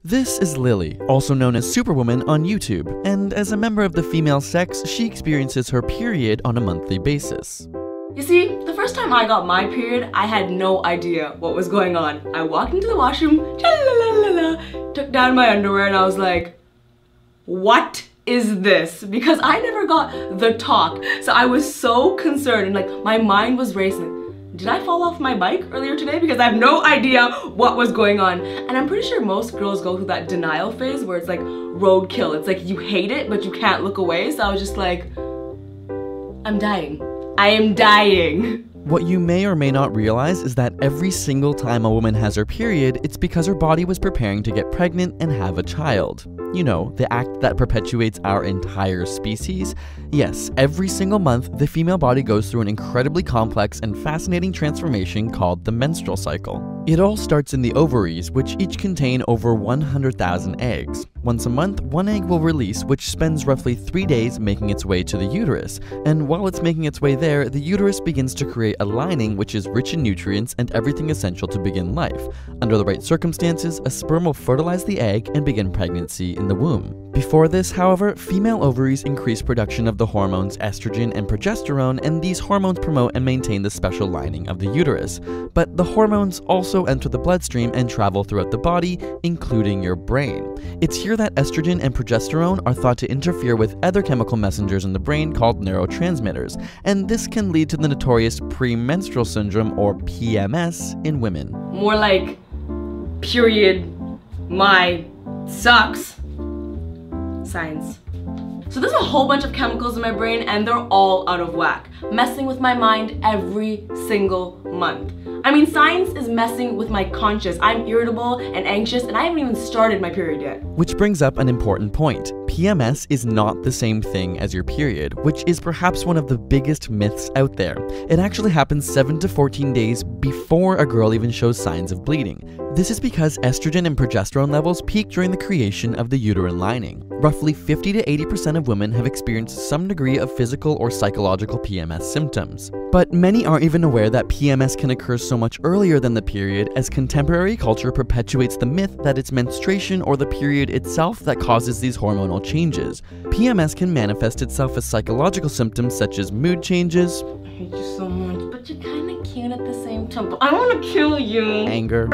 This is Lily, also known as Superwoman on YouTube, and as a member of the female sex, she experiences her period on a monthly basis. You see, the first time I got my period, I had no idea what was going on. I walked into the washroom, took down my underwear, and I was like, what is this? Because I never got the talk, so I was so concerned and like my mind was racing. Did I fall off my bike earlier today? Because I have no idea what was going on. And I'm pretty sure most girls go through that denial phase where it's like roadkill. It's like you hate it, but you can't look away. So I was just like, I'm dying. I am dying. What you may or may not realize is that every single time a woman has her period, it's because her body was preparing to get pregnant and have a child. You know, the act that perpetuates our entire species. Yes, every single month, the female body goes through an incredibly complex and fascinating transformation called the menstrual cycle. It all starts in the ovaries, which each contain over 100,000 eggs. Once a month, one egg will release, which spends roughly 3 days making its way to the uterus. And while it's making its way there, the uterus begins to create a lining which is rich in nutrients and everything essential to begin life. Under the right circumstances, a sperm will fertilize the egg and begin pregnancy in the womb. Before this, however, female ovaries increase production of the hormones estrogen and progesterone, and these hormones promote and maintain the special lining of the uterus. But the hormones also enter the bloodstream and travel throughout the body, including your brain. It's here that estrogen and progesterone are thought to interfere with other chemical messengers in the brain called neurotransmitters, and this can lead to the notorious premenstrual syndrome, or PMS, in women. More like, period, my, sucks. Science. So there's a whole bunch of chemicals in my brain and they're all out of whack, messing with my mind every single month. I mean, science is messing with my conscience. I'm irritable and anxious and I haven't even started my period yet. Which brings up an important point. PMS is not the same thing as your period, which is perhaps one of the biggest myths out there. It actually happens 7 to 14 days before a girl even shows signs of bleeding. This is because estrogen and progesterone levels peak during the creation of the uterine lining. Roughly 50 to 80% of women have experienced some degree of physical or psychological PMS symptoms. But many aren't even aware that PMS can occur so much earlier than the period, as contemporary culture perpetuates the myth that it's menstruation or the period itself that causes these hormonal changes. PMS can manifest itself as psychological symptoms such as mood changes, I hate you so much, but you're kinda cute at the same time, but I wanna kill you. anger,